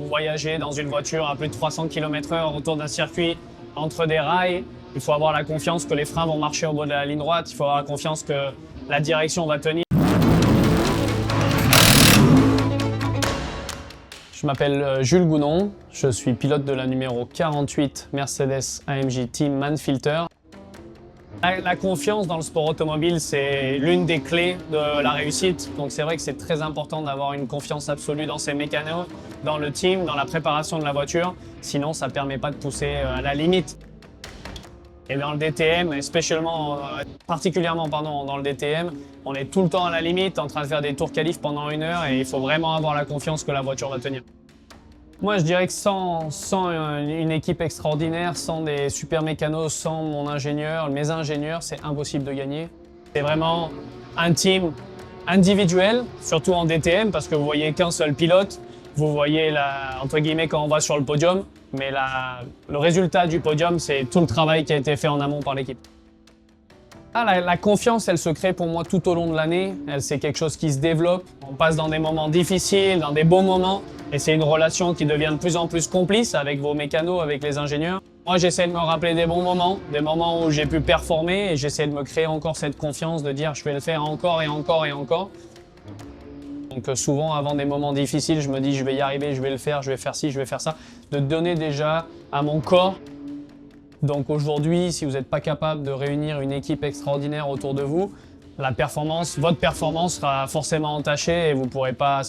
voyager dans une voiture à plus de 300 km/h autour d'un circuit entre des rails, il faut avoir la confiance que les freins vont marcher au bout de la ligne droite, il faut avoir la confiance que la direction va tenir. Je m'appelle Jules Gounon, je suis pilote de la numéro 48 Mercedes AMG Team Manfilter. La confiance dans le sport automobile, c'est l'une des clés de la réussite. Donc c'est vrai que c'est très important d'avoir une confiance absolue dans ses mécanos, dans le team, dans la préparation de la voiture. Sinon, ça ne permet pas de pousser à la limite. Et dans le DTM, et particulièrement dans le DTM, on est tout le temps à la limite, en train de faire des tours qualifs pendant 1 heure et il faut vraiment avoir la confiance que la voiture va tenir. Moi, je dirais que sans une équipe extraordinaire, sans des super mécanos, sans mes ingénieurs, c'est impossible de gagner. C'est vraiment un team individuel, surtout en DTM, parce que vous voyez qu'un seul pilote. Vous voyez, entre guillemets, quand on va sur le podium, mais le résultat du podium, c'est tout le travail qui a été fait en amont par l'équipe. La confiance, elle se crée pour moi tout au long de l'année. C'est quelque chose qui se développe. On passe dans des moments difficiles, dans des beaux moments. Et c'est une relation qui devient de plus en plus complice avec vos mécanos, avec les ingénieurs. Moi, j'essaie de me rappeler des bons moments, des moments où j'ai pu performer. Et j'essaie de me créer encore cette confiance, de dire je vais le faire encore et encore et encore. Donc souvent, avant des moments difficiles, je me dis je vais y arriver, je vais le faire, je vais faire ci, je vais faire ça. De donner déjà à mon corps. Donc aujourd'hui, si vous n'êtes pas capable de réunir une équipe extraordinaire autour de vous, votre performance sera forcément entachée et vous ne pourrez pas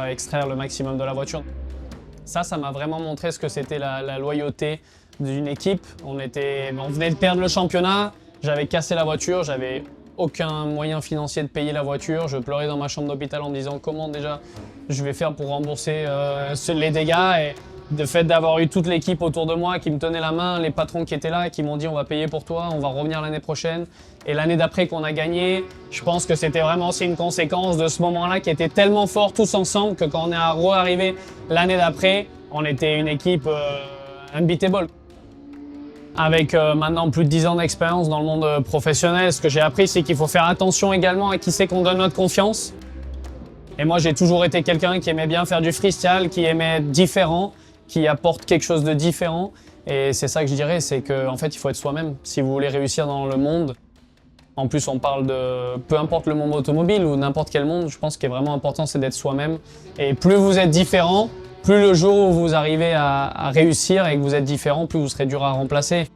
extraire le maximum de la voiture. Ça m'a vraiment montré ce que c'était la loyauté d'une équipe. On venait de perdre le championnat, j'avais cassé la voiture, j'avais aucun moyen financier de payer la voiture. Je pleurais dans ma chambre d'hôpital en me disant comment déjà je vais faire pour rembourser les dégâts. Et le fait d'avoir eu toute l'équipe autour de moi qui me tenait la main, les patrons qui étaient là et qui m'ont dit on va payer pour toi, on va revenir l'année prochaine. Et l'année d'après qu'on a gagné, je pense que c'était vraiment aussi une conséquence de ce moment-là qui était tellement fort tous ensemble que quand on est re-arrivé l'année d'après, on était une équipe unbeatable. Avec maintenant plus de 10 ans d'expérience dans le monde professionnel, ce que j'ai appris, c'est qu'il faut faire attention également à qui c'est qu'on donne notre confiance. Et moi, j'ai toujours été quelqu'un qui aimait bien faire du freestyle, qui aimait être différent, qui apporte quelque chose de différent. Et c'est ça que je dirais, c'est qu'en fait, il faut être soi-même. Si vous voulez réussir dans le monde, en plus, on parle de peu importe le monde automobile ou n'importe quel monde, je pense que ce qui est vraiment important, c'est d'être soi-même. Et plus vous êtes différent, plus le jour où vous arrivez à réussir et que vous êtes différent, plus vous serez dur à remplacer.